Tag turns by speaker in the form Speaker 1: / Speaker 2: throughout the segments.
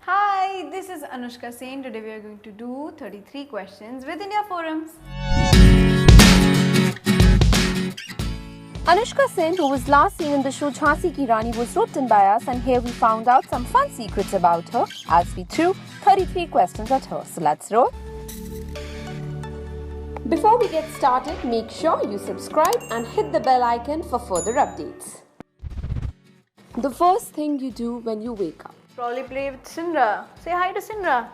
Speaker 1: Hi, this is Anushka Sen. Today we are going to do 33 questions with India Forums.
Speaker 2: Anushka Sen, who was last seen in the show Jhansi Ki Rani, was roped in by us, and here we found out some fun secrets about her as we threw 33 questions at her. So let's roll. Before we get started, make sure you subscribe and hit the bell icon for further updates. The first thing you do when you wake up.
Speaker 1: Probably play with Sindra. Say hi to Sindra.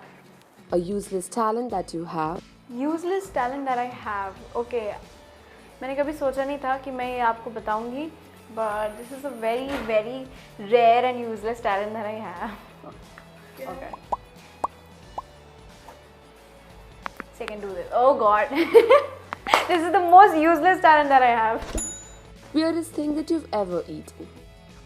Speaker 2: A useless talent that you have.
Speaker 1: Useless talent that I have. Okay. मैंने कभी सोचा नहीं था कि मैं ये आपको बताऊंगी, but this is a very very rare and useless talent that I have. Okay. So I can do this. Oh God. This is the most useless talent that I have.
Speaker 2: Weirdest thing that you've ever eaten.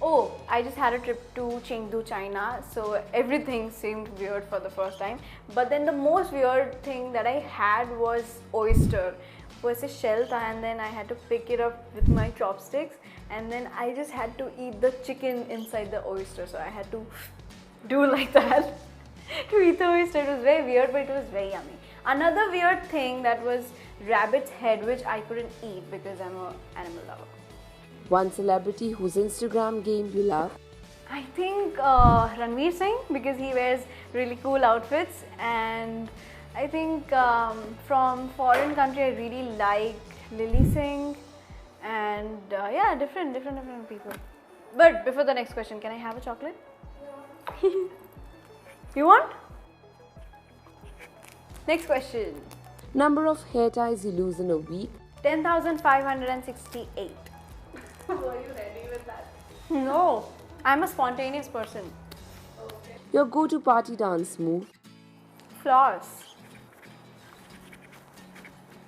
Speaker 1: Oh, I just had a trip to Chengdu, China, so everything seemed weird for the first time. But then the most weird thing that I had was oyster. Was a shell tha, and then I had to pick it up with my chopsticks, and then I just had to eat the chicken inside the oyster. So I had to do like that to eat the oyster. It was very weird, but it was very yummy. Another weird thing that was rabbit's head, which I couldn't eat because I'm an animal lover.
Speaker 2: One celebrity whose Instagram game you love.
Speaker 1: I think Ranveer Singh, because he wears really cool outfits, and I think from foreign country I really like Lily Singh, and yeah, different people. But before the next question, can I have a chocolate? You want? Next question.
Speaker 2: Number of hair ties you lose in a week.
Speaker 1: 10,568. Were you ready with that? No, I'm a spontaneous person.
Speaker 2: Okay. Your go-to party dance move.
Speaker 1: Floss.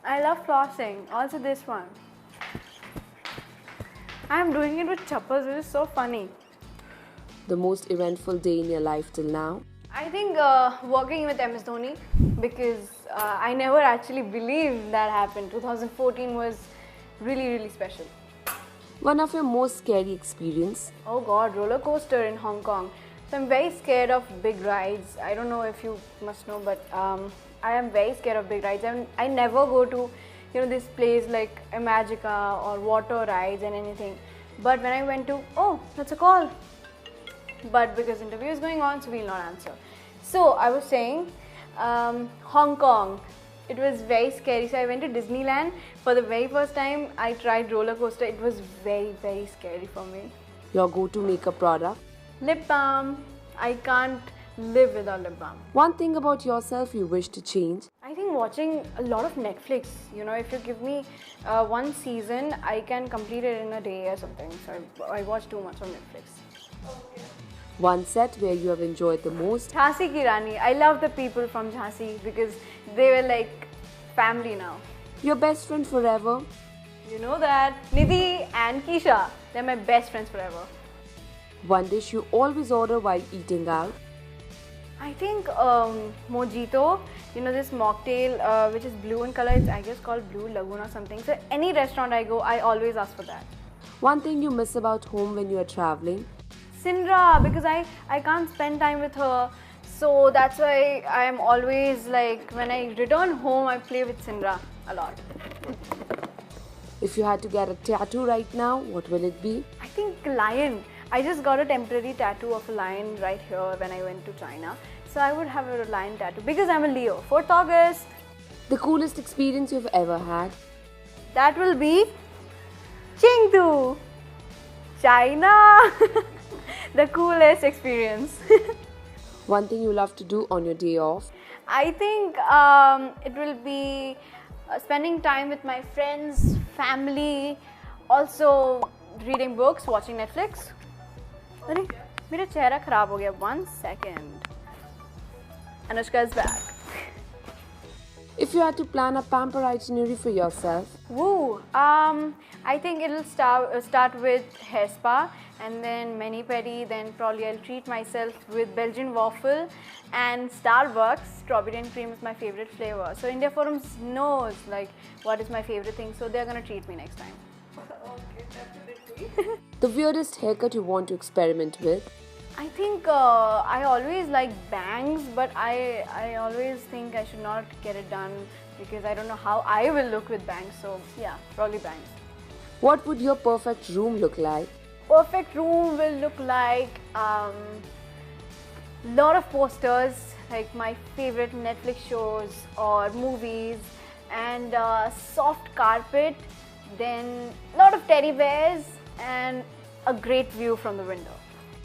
Speaker 1: I love flossing. Also this one. I'm doing it with chappals, which is so funny.
Speaker 2: The most eventful day in your life till now.
Speaker 1: I think working with MS Dhoni, because I never actually believed that happened. 2014 was really special.
Speaker 2: One of your most scary experience.
Speaker 1: Oh God, roller coaster in Hong Kong. So I'm very scared of big rides. I don't know if you must know, but I am very scared of big rides. I never go to, this place like Imagica or water rides and anything. But when I went to, oh, that's a call. But because interview is going on, so we'll not answer. So I was saying, Hong Kong. It was very scary. So I went to Disneyland for the very first time. I tried roller coaster. It was very scary for me.
Speaker 2: Your go-to makeup product.
Speaker 1: Lip balm. I can't live without lip balm.
Speaker 2: One thing about yourself you wish to change.
Speaker 1: I think watching a lot of Netflix. If you give me one season, I can complete it in a day or something. So I watch too much on Netflix. Okay.
Speaker 2: One set where you have enjoyed the most.
Speaker 1: Jhansi Ki Rani. I love the people from Jhansi because they were like family now.
Speaker 2: Your best friend forever.
Speaker 1: You know that. Nidhi and Keisha. They're my best friends forever.
Speaker 2: One dish you always order while eating out.
Speaker 1: I think mojito. This mocktail which is blue in color. It's I guess called Blue Lagoon or something. So any restaurant I go, I always ask for that.
Speaker 2: One thing you miss about home when you are traveling.
Speaker 1: Sindra, because I can't spend time with her, so that's why I am always like, when I return home I play with Sindra a lot.
Speaker 2: If you had to get a tattoo right now, what will it be?
Speaker 1: I think lion. I just got a temporary tattoo of a lion right here when I went to China, so I would have a lion tattoo because I'm a Leo. 4th August.
Speaker 2: The coolest experience you've ever had.
Speaker 1: That will be Chengdu, China. The coolest experience.
Speaker 2: One thing you love to do on your day off.
Speaker 1: I think it will be spending time with my friends, family, also reading books, watching Netflix. अरे मेरा चेहरा खराब हो गया. 1 second. Anushka is back.
Speaker 2: If you had to plan a pamper itinerary for yourself.
Speaker 1: Woo! I think it'll start with hair spa, and then mani-pedi, then probably I'll treat myself with Belgian waffle and Starbucks. Strawberry and cream is my favorite flavor. So India Forums knows like what is my favorite thing, so they're gonna treat me next time. Okay, definitely.
Speaker 2: The weirdest haircut you want to experiment with.
Speaker 1: I think I always like bangs, but I always think I should not get it done because I don't know how I will look with bangs. So yeah, probably bangs.
Speaker 2: What would your perfect room look like?
Speaker 1: Perfect room will look like lot of posters, like my favorite Netflix shows or movies, and soft carpet, then lot of teddy bears and a great view from the window.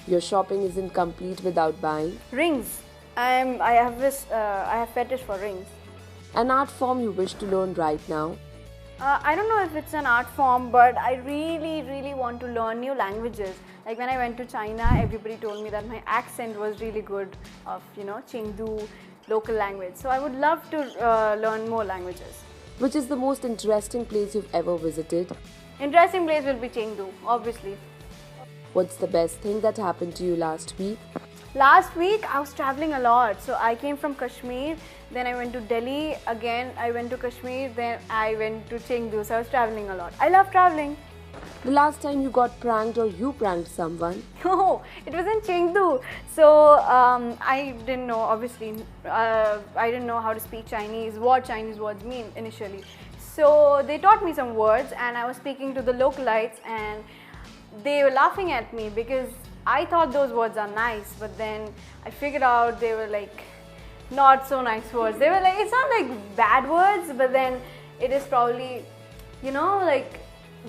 Speaker 2: Your shopping isn't complete without buying.
Speaker 1: Rings. I have fetish for rings.
Speaker 2: An art form you wish to learn right now.
Speaker 1: I don't know if it's an art form, but I really want to learn new languages. Like when I went to China, everybody told me that my accent was really good of, Chengdu, local language. So I would love to learn more languages.
Speaker 2: Which is the most interesting place you've ever visited?
Speaker 1: Interesting place will be Chengdu, obviously.
Speaker 2: What's the best thing that happened to you last week?
Speaker 1: Last week I was traveling a lot. So I came from Kashmir, then I went to Delhi, again I went to Kashmir, then I went to Chengdu. So I was traveling a lot. I love traveling.
Speaker 2: The last time you got pranked or you pranked someone?
Speaker 1: No, it was in Chengdu. So I didn't know, obviously, I didn't know how to speak Chinese, what Chinese words mean initially. So they taught me some words and I was speaking to the localites and they were laughing at me because I thought those words are nice, but then I figured out they were like not so nice words. They were like, it's not like bad words, but then it is probably, like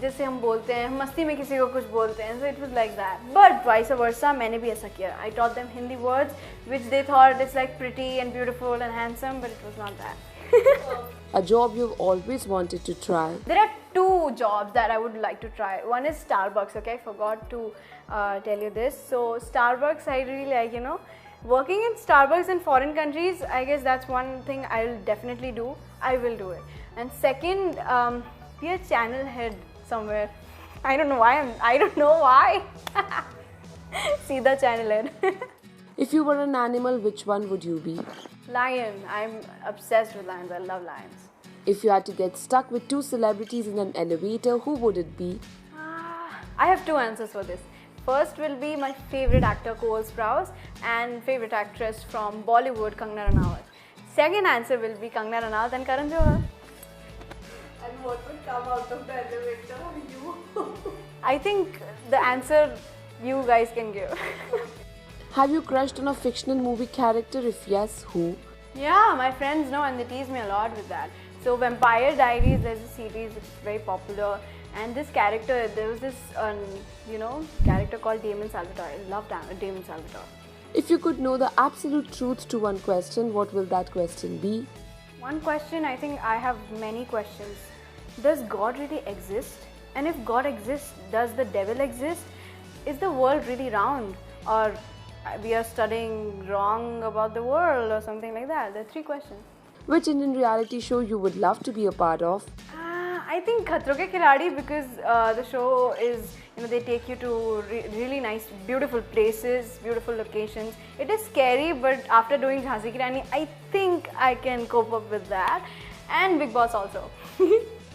Speaker 1: जैसे हम बोलते हैं मस्ती में किसी को कुछ बोलते हैं, so it was like that. But vice versa, मैंने भी ऐसा किया. I taught them Hindi words which they thought it's like pretty and beautiful and handsome, but it was not that.
Speaker 2: A job you've always wanted to try.
Speaker 1: There are two jobs that I would like to try. One is Starbucks. Okay, I forgot to tell you this. So Starbucks, I really like. Working in Starbucks in foreign countries, I guess that's one thing I'll definitely do. I will do it. And second, be a channel head somewhere. I don't know why. See the channel head.
Speaker 2: If you were an animal, which one would you be?
Speaker 1: Lion. I'm obsessed with lions. I love lions.
Speaker 2: If you had to get stuck with two celebrities in an elevator, who would it be?
Speaker 1: I have two answers for this. First will be my favorite actor Cole Sprouse and favorite actress from Bollywood Kangana Ranaut. Second answer will be Kangana Ranaut and Karan Johar.
Speaker 3: And what would come out of the elevator? You.
Speaker 1: I think the answer you guys can give.
Speaker 2: Have you crushed on a fictional movie character? If yes, who?
Speaker 1: Yeah, my friends know and they tease me a lot with that. So Vampire Diaries, there's a series, it's very popular. And this character, there was this, character called Damon Salvatore. I love Damon Salvatore.
Speaker 2: If you could know the absolute truth to one question, what will that question be?
Speaker 1: One question, I think I have many questions. Does God really exist? And if God exists, does the devil exist? Is the world really round? Or we are studying wrong about the world or something like that? There are three questions.
Speaker 2: Which Indian reality show you would love to be a part of?
Speaker 1: I think Khatron Ke Khiladi, because the show is, they take you to really nice, beautiful places, beautiful locations. It is scary, but after doing Jhansi Ki Rani, I think I can cope up with that. And Bigg Boss also.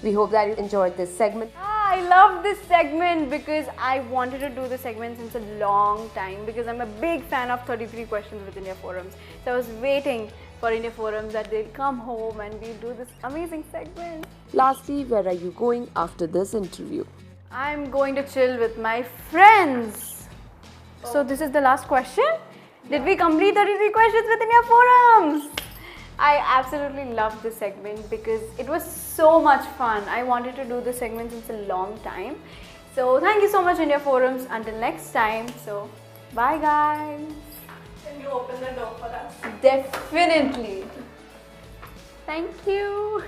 Speaker 2: We hope that you enjoyed this segment.
Speaker 1: I love this segment because I wanted to do this segment since a long time because I'm a big fan of 33 Questions with India Forums. So I was waiting for India Forums that they'll come home and we'll do this amazing segment.
Speaker 2: Lastly, where are you going after this interview?
Speaker 1: I'm going to chill with my friends. So this is the last question? Did we complete 33 Questions with India Forums? I absolutely loved this segment because it was so much fun. I wanted to do this segment since a long time. So thank you so much India Forums. Until next time. So bye guys.
Speaker 3: Can you open the door for us?
Speaker 1: Definitely. Thank you.